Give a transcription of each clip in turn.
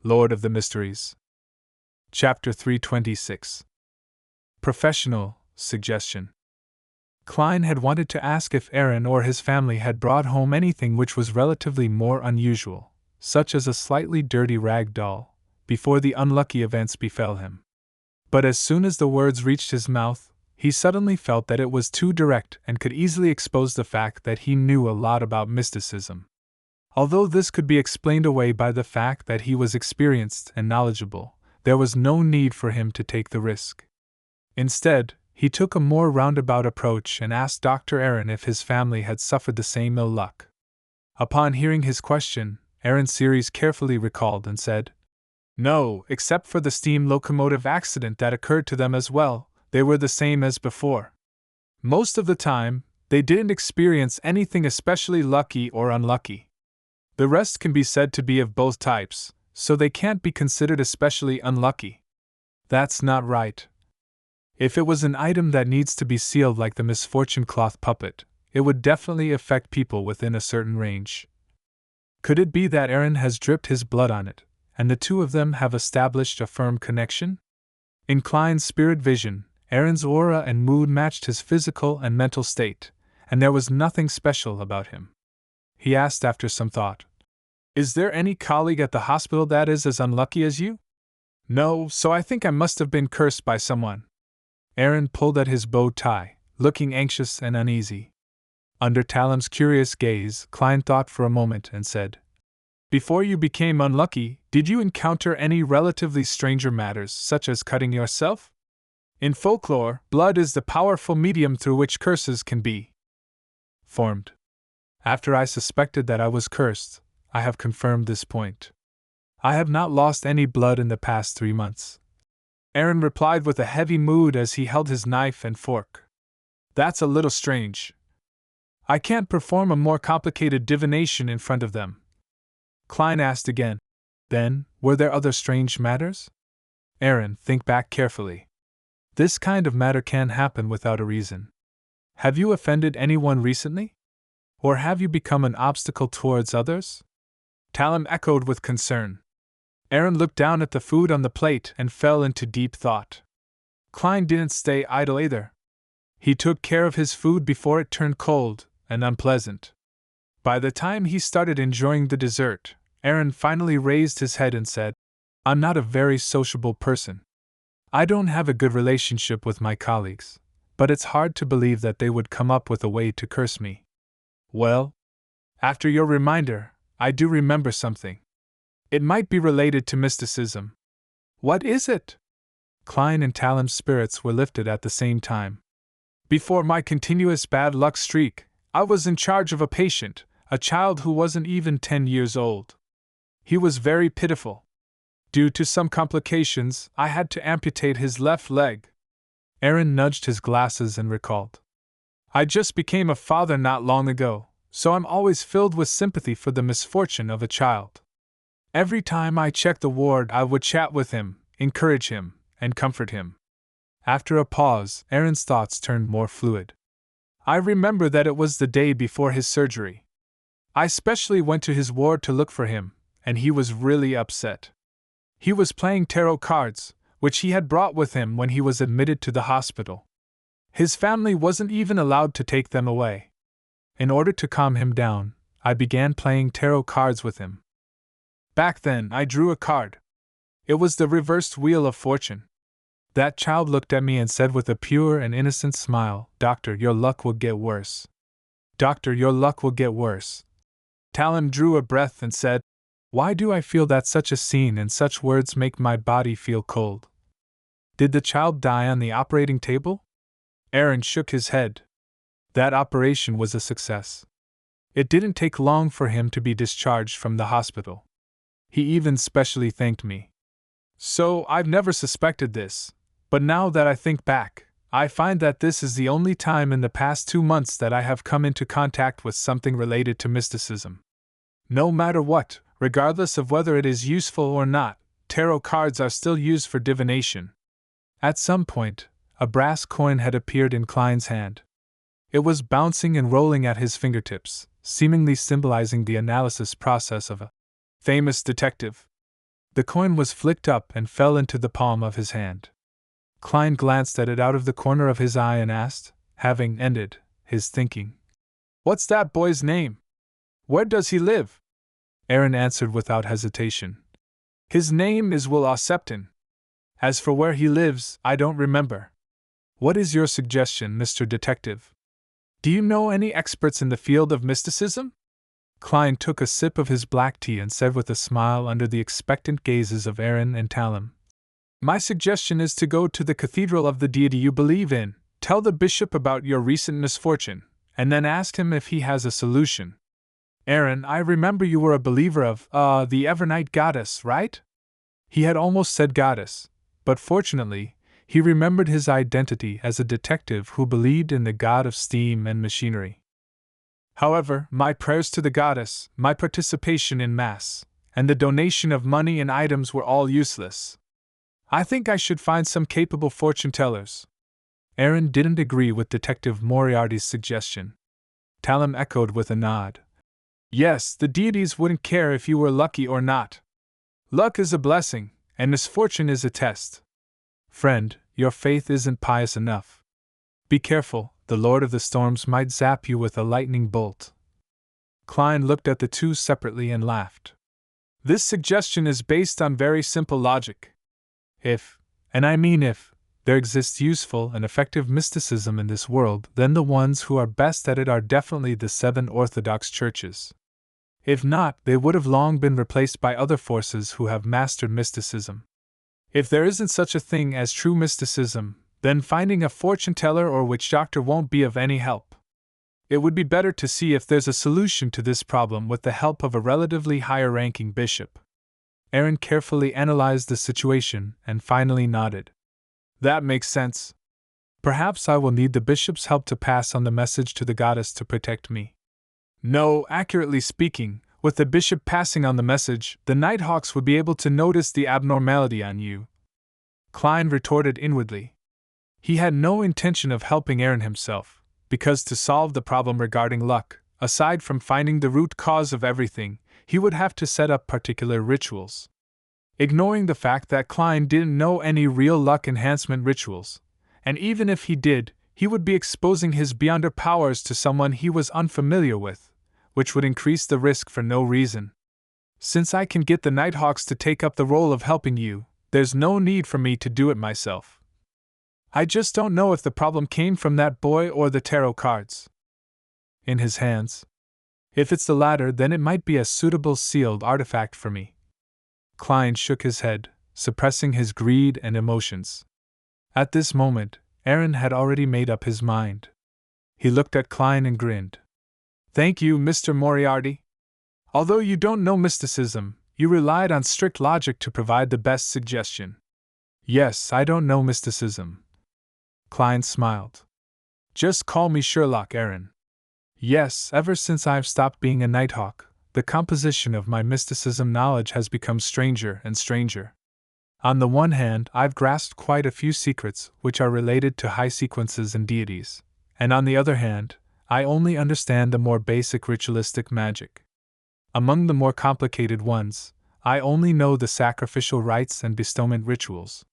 Lord of the Mysteries. Chapter 326. Professional Suggestion. Klein had wanted to ask if Aaron or his family had brought home anything which was relatively more unusual, such as a slightly dirty rag doll, before the unlucky events befell him. But as soon as the words reached his mouth, he suddenly felt that it was too direct and could easily expose the fact that he knew a lot about mysticism. Although this could be explained away by the fact that he was experienced and knowledgeable, there was no need for him to take the risk. Instead, he took a more roundabout approach and asked Dr. Aaron if his family had suffered the same ill luck. Upon hearing his question, Aaron Series carefully recalled and said, "No, except for the steam locomotive accident that occurred to them as well, they were the same as before. Most of the time, they didn't experience anything especially lucky or unlucky. The rest can be said to be of both types, so they can't be considered especially unlucky." "That's not right. If it was an item that needs to be sealed like the misfortune cloth puppet, it would definitely affect people within a certain range. Could it be that Aaron has dripped his blood on it, and the two of them have established a firm connection?" In Klein's spirit vision, Aaron's aura and mood matched his physical and mental state, and there was nothing special about him. He asked after some thought, "Is there any colleague at the hospital that is as unlucky as you?" "No, so I think I must have been cursed by someone." Aaron pulled at his bow tie, looking anxious and uneasy. Under Talam's curious gaze, Klein thought for a moment and said, "Before you became unlucky, did you encounter any relatively stranger matters, such as cutting yourself? In folklore, blood is the powerful medium through which curses can be formed. After I suspected that I was cursed, I have confirmed this point. I have not lost any blood in the past 3 months." Aaron replied with a heavy mood as he held his knife and fork. "That's a little strange. I can't perform a more complicated divination in front of them." Klein asked again, "Then, were there other strange matters?" "Aaron, think back carefully. This kind of matter can happen without a reason. Have you offended anyone recently? Or have you become an obstacle towards others?" Talam echoed with concern. Aaron looked down at the food on the plate and fell into deep thought. Klein didn't stay idle either. He took care of his food before it turned cold and unpleasant. By the time he started enjoying the dessert, Aaron finally raised his head and said, "I'm not a very sociable person. I don't have a good relationship with my colleagues, but it's hard to believe that they would come up with a way to curse me. Well, after your reminder, I do remember something. It might be related to mysticism." "What is it?" Klein and Talam's spirits were lifted at the same time. "Before my continuous bad luck streak, I was in charge of a patient, a child who wasn't even 10 years old. He was very pitiful. Due to some complications, I had to amputate his left leg." Aaron nudged his glasses and recalled, "I just became a father not long ago, so I'm always filled with sympathy for the misfortune of a child. Every time I checked the ward, I would chat with him, encourage him, and comfort him." After a pause, Aaron's thoughts turned more fluid. "I remember that it was the day before his surgery. I specially went to his ward to look for him, and he was really upset. He was playing tarot cards, which he had brought with him when he was admitted to the hospital. His family wasn't even allowed to take them away. In order to calm him down, I began playing tarot cards with him. Back then, I drew a card. It was the reversed Wheel of Fortune. That child looked at me and said with a pure and innocent smile, 'Doctor, your luck will get worse. Doctor, your luck will get worse.'" Talam drew a breath and said, "Why do I feel that such a scene and such words make my body feel cold? Did the child die on the operating table?" Aaron shook his head. "That operation was a success. It didn't take long for him to be discharged from the hospital. He even specially thanked me. So I've never suspected this, but now that I think back, I find that this is the only time in the past 2 months that I have come into contact with something related to mysticism. No matter what, regardless of whether it is useful or not, tarot cards are still used for divination." At some point, a brass coin had appeared in Klein's hand. It was bouncing and rolling at his fingertips, seemingly symbolizing the analysis process of a famous detective. The coin was flicked up and fell into the palm of his hand. Klein glanced at it out of the corner of his eye and asked, having ended his thinking, "What's that boy's name? Where does he live?" Aaron answered without hesitation, "His name is Will Osepton. As for where he lives, I don't remember." "What is your suggestion, Mr. Detective? Do you know any experts in the field of mysticism?" Klein took a sip of his black tea and said with a smile under the expectant gazes of Aaron and Talem, "My suggestion is to go to the cathedral of the deity you believe in, tell the bishop about your recent misfortune, and then ask him if he has a solution. Aaron, I remember you were a believer of, the Evernight goddess, right?" He had almost said goddess, but fortunately, he remembered his identity as a detective who believed in the god of steam and machinery. "However, my prayers to the goddess, my participation in Mass, and the donation of money and items were all useless. I think I should find some capable fortune tellers." Aaron didn't agree with Detective Moriarty's suggestion. Talem echoed with a nod. "Yes, the deities wouldn't care if you were lucky or not. Luck is a blessing, and misfortune is a test. Friend, your faith isn't pious enough. Be careful, the Lord of the Storms might zap you with a lightning bolt." Klein looked at the two separately and laughed. "This suggestion is based on very simple logic. If, and I mean if, there exists useful and effective mysticism in this world, then the ones who are best at it are definitely the 7 Orthodox churches. If not, they would have long been replaced by other forces who have mastered mysticism. If there isn't such a thing as true mysticism, then finding a fortune teller or witch doctor won't be of any help. It would be better to see if there's a solution to this problem with the help of a relatively higher-ranking bishop." Aaron carefully analyzed the situation and finally nodded. "That makes sense. Perhaps I will need the bishop's help to pass on the message to the goddess to protect me." "No, accurately speaking, with the bishop passing on the message, the Nighthawks would be able to notice the abnormality on you," Klein retorted inwardly. He had no intention of helping Aaron himself, because to solve the problem regarding luck, aside from finding the root cause of everything, he would have to set up particular rituals. Ignoring the fact that Klein didn't know any real luck enhancement rituals, and even if he did, he would be exposing his beyonder powers to someone he was unfamiliar with, which would increase the risk for no reason. "Since I can get the Nighthawks to take up the role of helping you, there's no need for me to do it myself. I just don't know if the problem came from that boy or the tarot cards in his hands. If it's the latter, then it might be a suitable sealed artifact for me." Klein shook his head, suppressing his greed and emotions. At this moment, Aaron had already made up his mind. He looked at Klein and grinned. "Thank you, Mr. Moriarty. Although you don't know mysticism, you relied on strict logic to provide the best suggestion." "Yes, I don't know mysticism." Klein smiled. "Just call me Sherlock, Aaron. Yes, ever since I've stopped being a Nighthawk, the composition of my mysticism knowledge has become stranger and stranger. On the one hand, I've grasped quite a few secrets which are related to high sequences and deities, and on the other hand, I only understand the more basic ritualistic magic. Among the more complicated ones, I only know the sacrificial rites and bestowment rituals.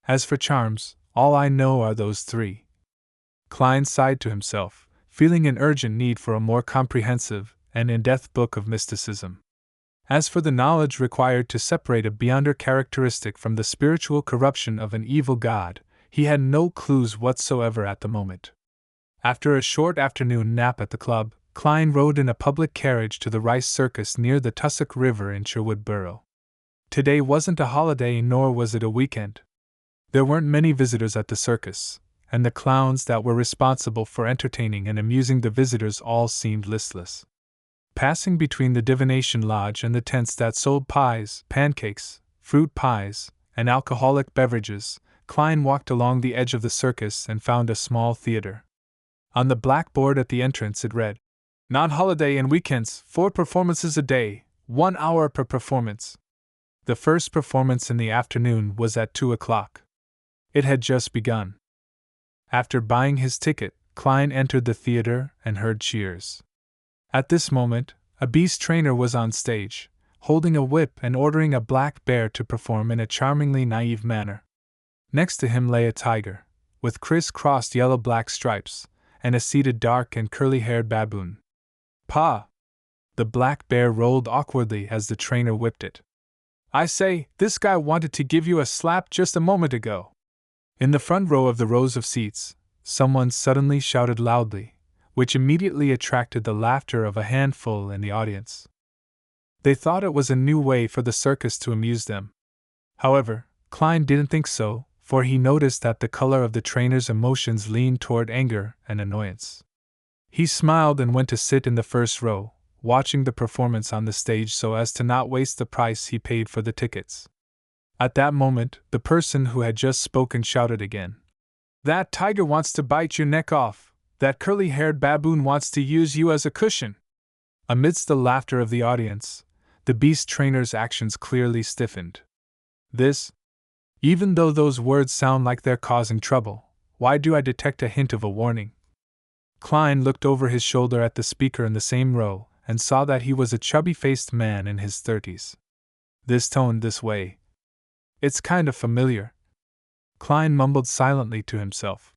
As for charms, all I know are those 3. Klein sighed to himself, feeling an urgent need for a more comprehensive and in-depth book of mysticism. As for the knowledge required to separate a beyonder characteristic from the spiritual corruption of an evil god, he had no clues whatsoever at the moment. After a short afternoon nap at the club, Klein rode in a public carriage to the Rice Circus near the Tussock River in Sherwood Borough. Today wasn't a holiday, nor was it a weekend. There weren't many visitors at the circus, and the clowns that were responsible for entertaining and amusing the visitors all seemed listless. Passing between the divination lodge and the tents that sold pies, pancakes, fruit pies, and alcoholic beverages, Klein walked along the edge of the circus and found a small theater. On the blackboard at the entrance it read, "Non-holiday and weekends, 4 performances a day, 1 hour per performance." The first performance in the afternoon was at 2 o'clock. It had just begun. After buying his ticket, Klein entered the theater and heard cheers. At this moment, a beast trainer was on stage, holding a whip and ordering a black bear to perform in a charmingly naive manner. Next to him lay a tiger, with criss-crossed yellow-black stripes, and a seated dark and curly-haired baboon. "Pa!" The black bear rolled awkwardly as the trainer whipped it. "I say, this guy wanted to give you a slap just a moment ago." In the front row of the rows of seats, someone suddenly shouted loudly, which immediately attracted the laughter of a handful in the audience. They thought it was a new way for the circus to amuse them. However, Klein didn't think so, for he noticed that the color of the trainer's emotions leaned toward anger and annoyance. He smiled and went to sit in the first row, watching the performance on the stage so as to not waste the price he paid for the tickets. At that moment, the person who had just spoken shouted again. "That tiger wants to bite your neck off! That curly-haired baboon wants to use you as a cushion!" Amidst the laughter of the audience, the beast trainer's actions clearly stiffened. Even though those words sound like they're causing trouble, why do I detect a hint of a warning? Klein looked over his shoulder at the speaker in the same row and saw that he was a chubby-faced man in his 30s. This tone, this way. It's kind of familiar. Klein mumbled silently to himself.